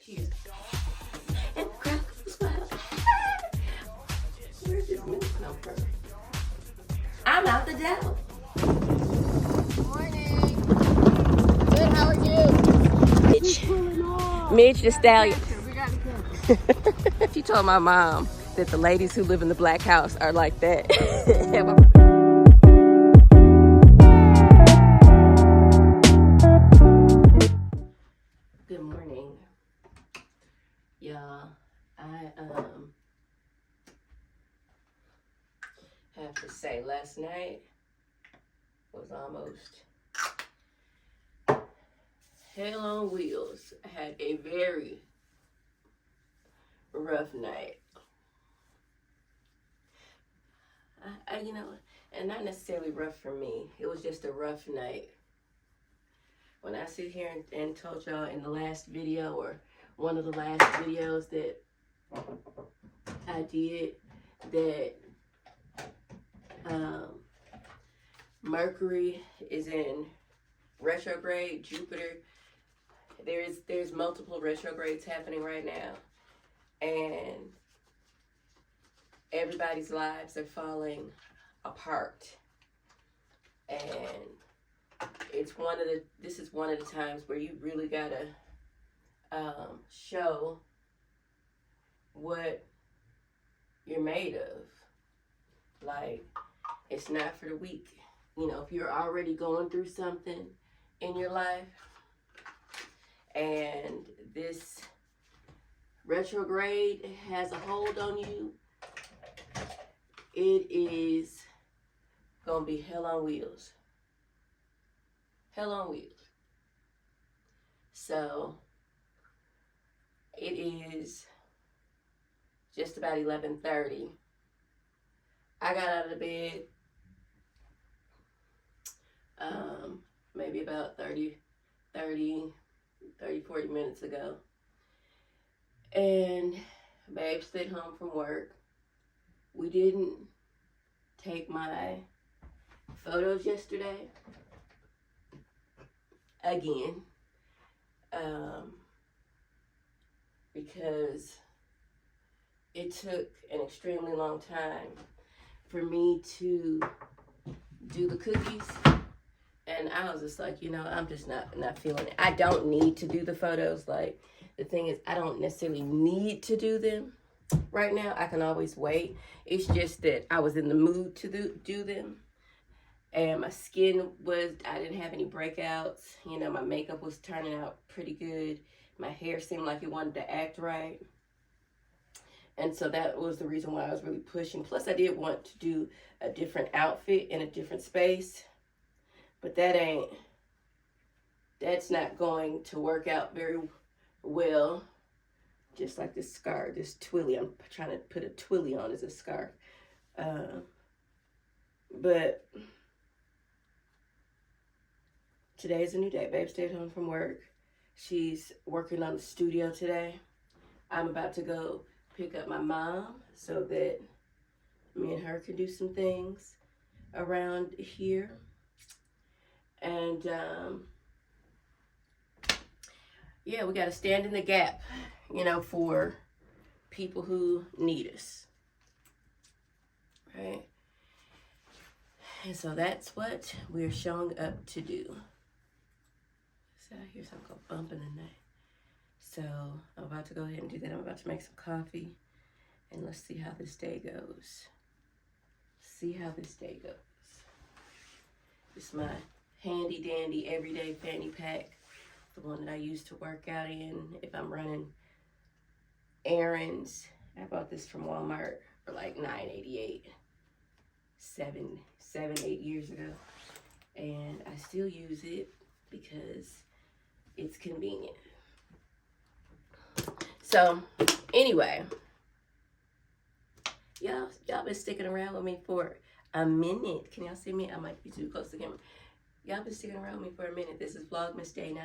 Cheers. And the crowd goes wild. Where's this milk come from? I'm out the devil. Morning. Good, how are you? Mitch the stallion. We got to go. She told my mom that the ladies who live in the black house are like that. Good morning, y'all. I have to say, last night was almost hell on wheels. I had a very rough night. You know, and not necessarily rough for me. It was just a rough night. When I sit here and told y'all in the last video, or one of the last videos that I did, that Mercury is in retrograde, Jupiter. There's multiple retrogrades happening right now, and everybody's lives are falling apart. And this is one of the times where you really gotta show what you're made of. Like, it's not for the weak. You know, if you're already going through something in your life, and this retrograde has a hold on you, it is gonna be hell on wheels. Hell on wheels. So it is just about 11:30. I got out of the bed maybe about 40 minutes ago. And babe stayed home from work. We didn't take my photos yesterday. Again. Because it took an extremely long time for me to do the cookies. And I was just like, you know, I'm just not feeling it. I don't need to do the photos. Like, the thing is, I don't necessarily need to do them right now. I can always wait. It's just that I was in the mood to do them. And my skin I didn't have any breakouts. You know, my makeup was turning out pretty good. My hair seemed like it wanted to act right. And so that was the reason why I was really pushing. Plus, I did want to do a different outfit in a different space. But that's not going to work out very well. Just like this scarf, this twilly. I'm trying to put a twilly on as a scarf. But today's a new day. Babe stayed home from work. She's working on the studio today. I'm about to go pick up my mom so that me and her can do some things around here. And yeah, we got to stand in the gap, you know, for people who need us, right? And so that's what we're showing up to do. So I hear something called bumping in there. So I'm about to go ahead and do that. I'm about to make some coffee, and let's see how this day goes. See how this day goes. It's my handy dandy everyday fanny pack, the one that I use to work out in if I'm running errands. I bought this from Walmart for like $9.88 8 years ago, and I still use it because it's convenient. So anyway, y'all been sticking around with me for a minute. Can y'all see me? I might be too close to the camera. Y'all been sticking around with me for a minute. This is Vlogmas Day 9,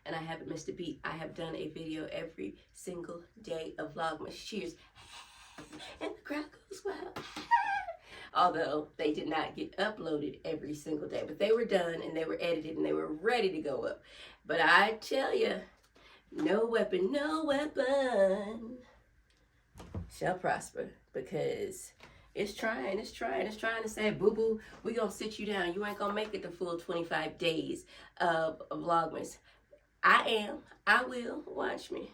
and I haven't missed a beat. I have done a video every single day of Vlogmas. Cheers. And the crowd goes wild. Although they did not get uploaded every single day, but they were done and they were edited and they were ready to go up. But I tell you, no weapon shall prosper, because it's trying to say, boo boo, we gonna sit you down. You ain't gonna make it the full 25 days of Vlogmas. I will. Watch me.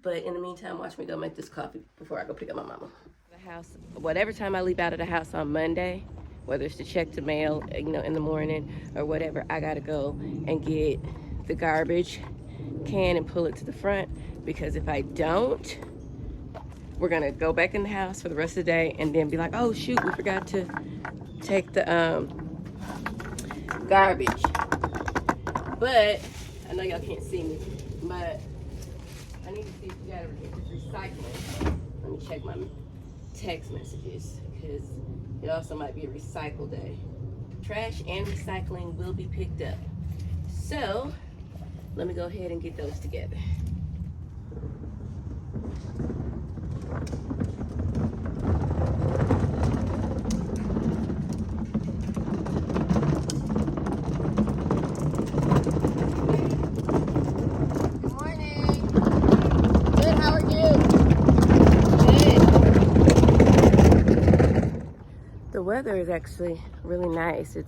But in the meantime, watch me go make this coffee before I go pick up my mama. The house, whatever time I leave out of the house on Monday, whether it's to check the mail, in the morning or whatever, I gotta go and get the garbage can and pull it to the front, because if I don't, we're gonna go back in the house for the rest of the day and then be like, oh shoot, we forgot to take the garbage. But I know y'all can't see me, but I need to see if you got recycling. Let me check my text messages, because it also might be a recycle day. Trash and recycling will be picked up. So let me go ahead and get those together. Good morning. Good, how are you? Good. The weather is actually really nice. It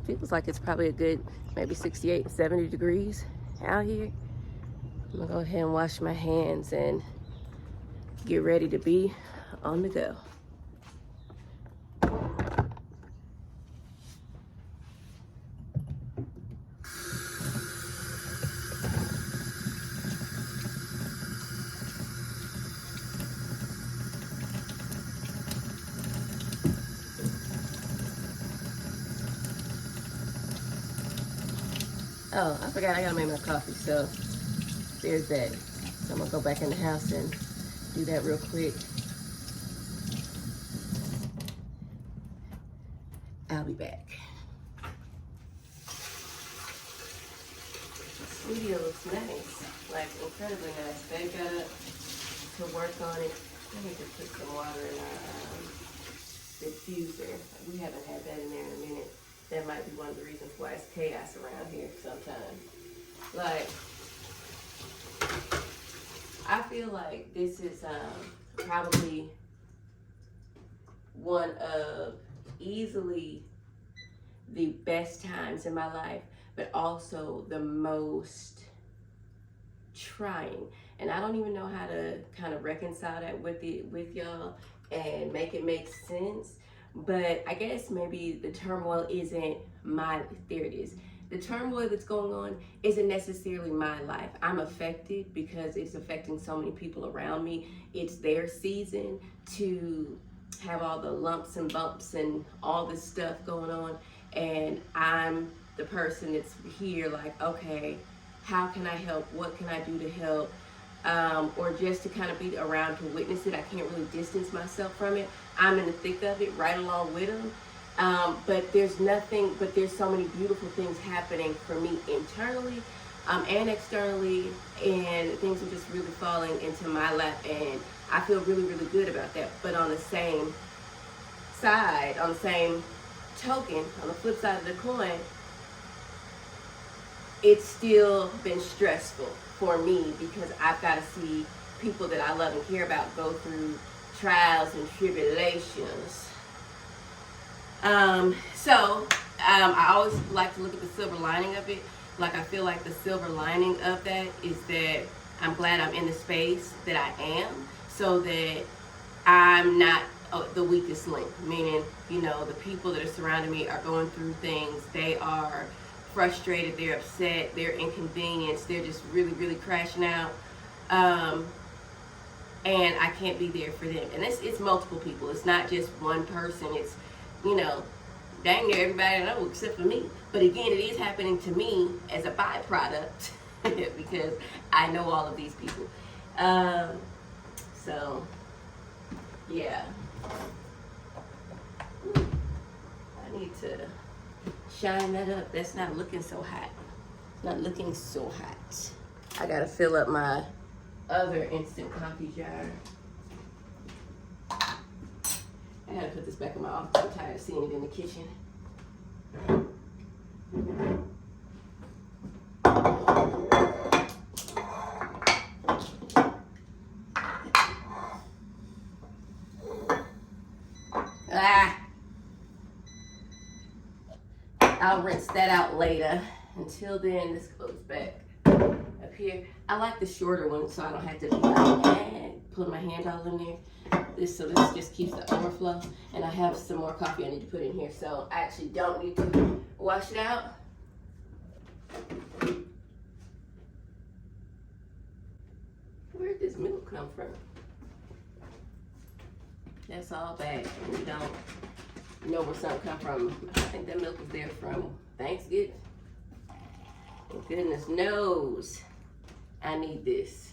feels like it's probably a good maybe 68, 70 degrees out here. I'm gonna go ahead and wash my hands and get ready to be on the go. Oh, I forgot I gotta make my coffee, so there's that. So I'm gonna go back in the house and do that real quick. I'll be back. The studio looks nice, like incredibly nice. They got to work on it. I need to put some water in our diffuser. We haven't had that in there in a minute. That might be one of the reasons why it's chaos around here sometimes. Like, I feel like this is probably one of easily the best times in my life, but also the most trying. And I don't even know how to kind of reconcile that with y'all and make it make sense. But I guess maybe the turmoil isn't there it is. The turmoil that's going on isn't necessarily my life. I'm affected because it's affecting so many people around me. It's their season to have all the lumps and bumps and all this stuff going on. And I'm the person that's here like, okay, how can I help? What can I do to help? Or just to kind of be around to witness it. I can't really distance myself from it. I'm in the thick of it right along with them. But there's so many beautiful things happening for me internally and externally, and things are just really falling into my lap, and I feel really, really good about that. But on the same side, on the same token, on the flip side of the coin, it's still been stressful for me because I've got to see people that I love and care about go through trials and tribulations. I always like to look at the silver lining of it. Like, I feel like the silver lining of that is that I'm glad I'm in the space that I am, so that I'm not the weakest link. Meaning, the people that are surrounding me are going through things. They are frustrated, they're upset, they're inconvenienced, they're just really, really crashing out. And I can't be there for them. And it's multiple people. It's not just one person. It's, dang near everybody I know except for me. But again, it is happening to me as a byproduct because I know all of these people. So, yeah. I need to shine that up. That's not looking so hot. Not looking so hot. I gotta fill up my other instant coffee jar. I gotta put this back in my office. I'm tired of seeing it in the kitchen. I'll rinse that out later. Until then, this goes back up here. I like the shorter one so I don't have to be like, put my hand all in there. This just keeps the overflow. And I have some more coffee I need to put in here, so I actually don't need to wash it out. Where did this milk come from? That's all bad. We don't know where something come from. I think that milk was there from Thanksgiving. Goodness knows I need this.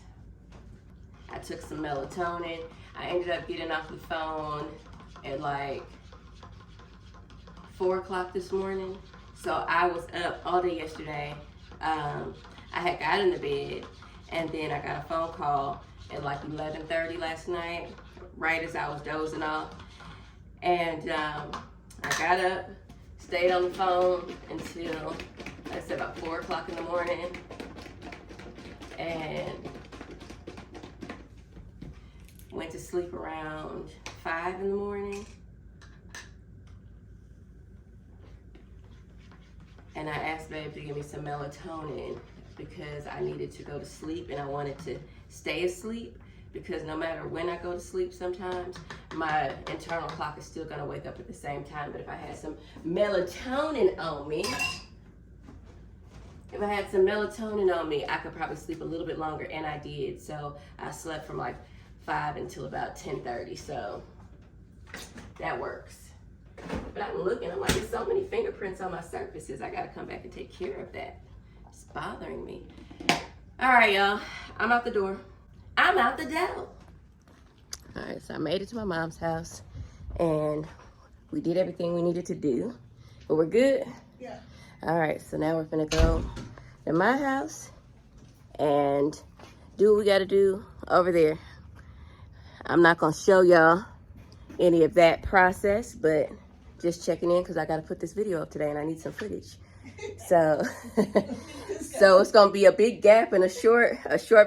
I took some melatonin. I ended up getting off the phone at like 4 o'clock this morning. So I was up all day yesterday. I had got in the bed and then I got a phone call at like 11:30 last night, right as I was dozing off. And I got up, stayed on the phone until, like I said, about 4 o'clock in the morning. And went to sleep around 5 in the morning. And I asked babe to give me some melatonin because I needed to go to sleep and I wanted to stay asleep, because no matter when I go to sleep sometimes, my internal clock is still gonna wake up at the same time. But if I had some melatonin on me, I could probably sleep a little bit longer, and I did. So I slept from like 5 until about 10:30, so that works. But I'm looking, I'm like, there's so many fingerprints on my surfaces. I gotta come back and take care of that. It's bothering me. All right, y'all, I'm out the door. I'm out the door. All right, so I made it to my mom's house and we did everything we needed to do, but we're good. Yeah. All right, so now we're gonna go to my house and do what we gotta do over there. I'm not gonna show y'all any of that process, but just checking in because I gotta put this video up today and I need some footage. So, so it's gonna be a big gap and a short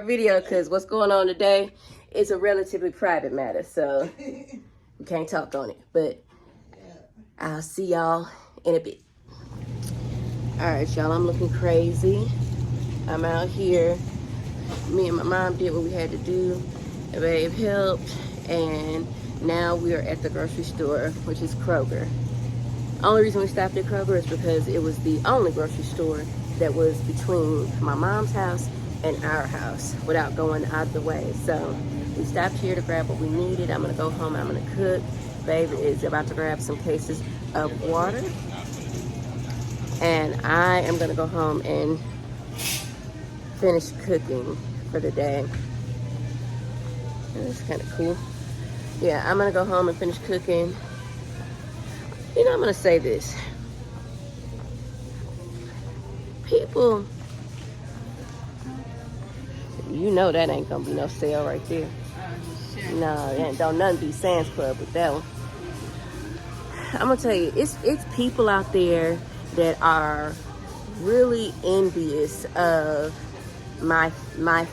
video because what's going on today is a relatively private matter, so we can't talk on it. But I'll see y'all in a bit. All right, y'all, I'm looking crazy. I'm out here. Me and my mom did what we had to do. Babe helped, and now we are at the grocery store, which is Kroger. Only reason we stopped at Kroger is because it was the only grocery store that was between my mom's house and our house without going out of the way. So we stopped here to grab what we needed. I'm gonna go home, I'm gonna cook. Babe is about to grab some cases of water. And I am gonna go home and finish cooking for the day. That's kind of cool. Yeah, I'm gonna go home and finish cooking. You know, I'm gonna say this. People, you know that ain't gonna be no sale right there. No, don't nothing be Sam's Club with that one. I'm gonna tell you, it's people out there that are really envious of my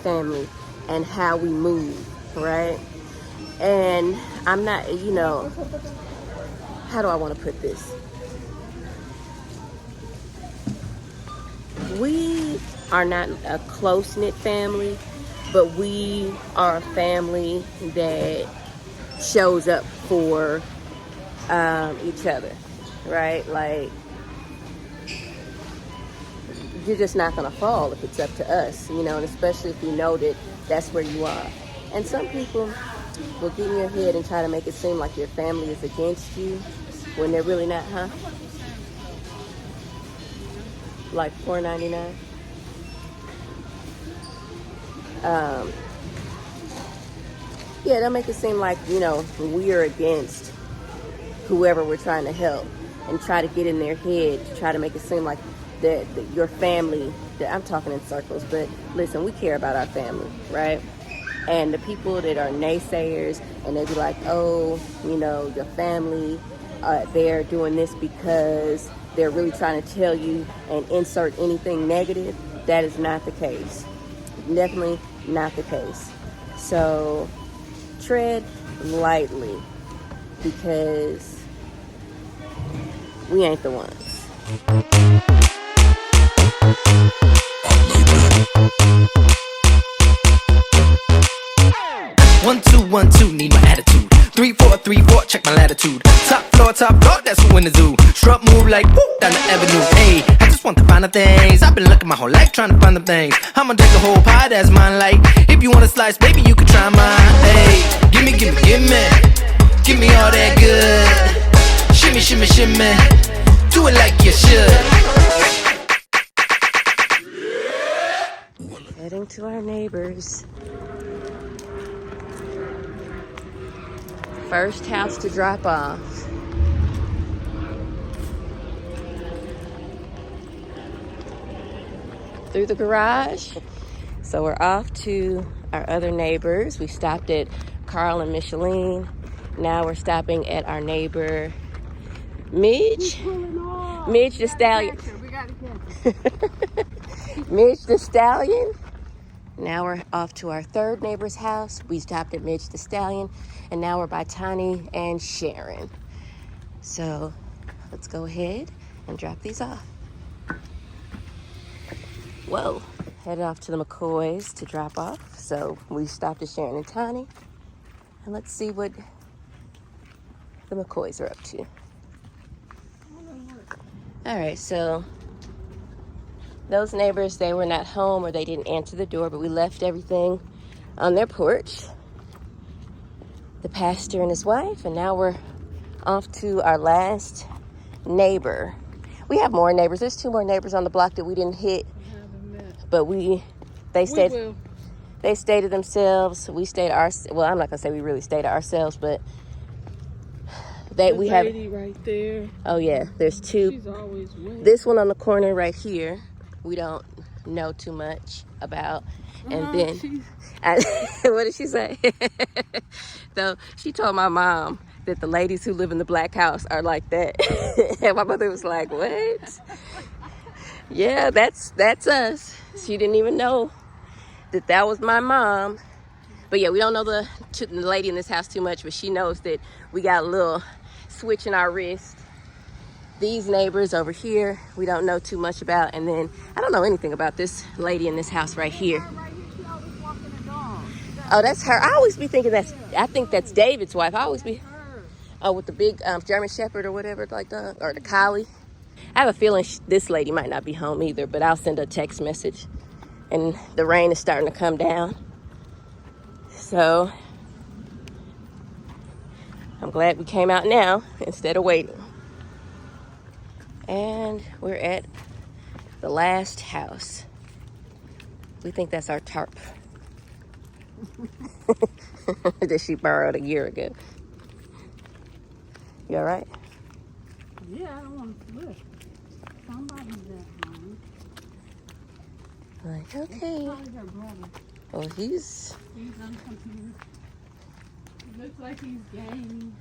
family and how we move, right? And I'm not, you know, how do I want to put this? We are not a close-knit family, but we are a family that shows up for each other, right? Like, you're just not gonna fall if it's up to us, you know, and especially if you know that that's where you are. And some people will get in your head and try to make it seem like your family is against you when they're really not, huh? Like $4.99. Yeah, they'll make it seem like, you know, we're against whoever we're trying to help, and try to get in their head to try to make it seem like that your family, that I'm talking in circles, but listen, we care about our family, right? And the people that are naysayers and they be like, oh, you know, your family, they're doing this because they're really trying to tell you and insert anything negative. That is not the case. Definitely not the case. So tread lightly, because we ain't the ones. One, two, 1, 2, need my attitude. 3, 4, 3, 4, check my latitude. Top floor, that's who in the zoo. Strut move like whoop down the avenue. Hey, I just want the finer things. I've been looking my whole life trying to find the things. I'ma take the whole pie, that's mine. Like, if you want a slice, baby, you can try mine. Hey, gimme, gimme, gimme. Give me all that good. Shimmy, shimmy, shimmy. Do it like you should. Heading to our neighbors. First house to drop off. Through the garage. So we're off to our other neighbors. We stopped at Carl and Micheline. Now we're stopping at our neighbor Midge. Midge the Stallion. Midge the Stallion. Now we're off to our third neighbor's house. We stopped at Midge the Stallion, and now we're by Tiny and Sharon. So let's go ahead and drop these off. Whoa, headed off to the McCoys to drop off. So we stopped at Sharon and Tiny, and let's see what the McCoys are up to. All right, so those neighbors, they were not home or they didn't answer the door, but we left everything on their porch. The pastor and his wife, and now we're off to our last neighbor. We have more neighbors. There's 2 more neighbors on the block that we didn't hit, but they stayed to themselves. We stayed well, I'm not gonna say we really stayed to ourselves, but we have lady right there. Oh yeah, there's 2. She's always wet. This one on the corner right here, we don't know too much about. And then, what did she say? So she told my mom that the ladies who live in the black house are like that. And my mother was like, what? Yeah, that's us. She didn't even know that was my mom. But yeah, we don't know the lady in this house too much, but she knows that we got a little switch in our wrist. These neighbors over here, we don't know too much about. And then I don't know anything about this lady in this house right here. Oh, that's her. I always be thinking I think that's David's wife. I always be, with the big German Shepherd or whatever, like that, or the collie. I have a feeling this lady might not be home either, but I'll send a text message. And the rain is starting to come down. So I'm glad we came out now instead of waiting. And we're at the last house. We think that's our tarp that she borrowed a year ago. You all right? Yeah, I don't want to slip. Somebody's at home. Like, okay. Probably her brother. Well, He's on the computer. It looks like he's gaming.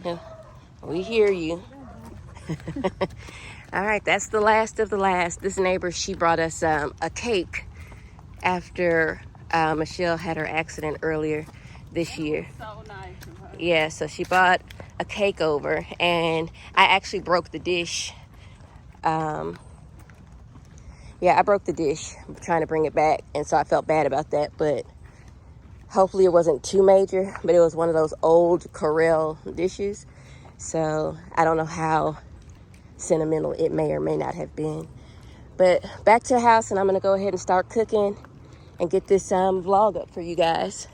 yeah, we hear you. All right, that's the last of the last. This neighbor, she brought us a cake after Michelle had her accident earlier this year. So nice of her. Yeah, so she bought a cake over, and I actually broke the dish. Yeah, I broke the dish trying to bring it back, and so I felt bad about that, but hopefully it wasn't too major, but it was one of those old Corelle dishes, so I don't know how sentimental it may or may not have been. But back to the house, and I'm gonna go ahead and start cooking and get this vlog up for you guys.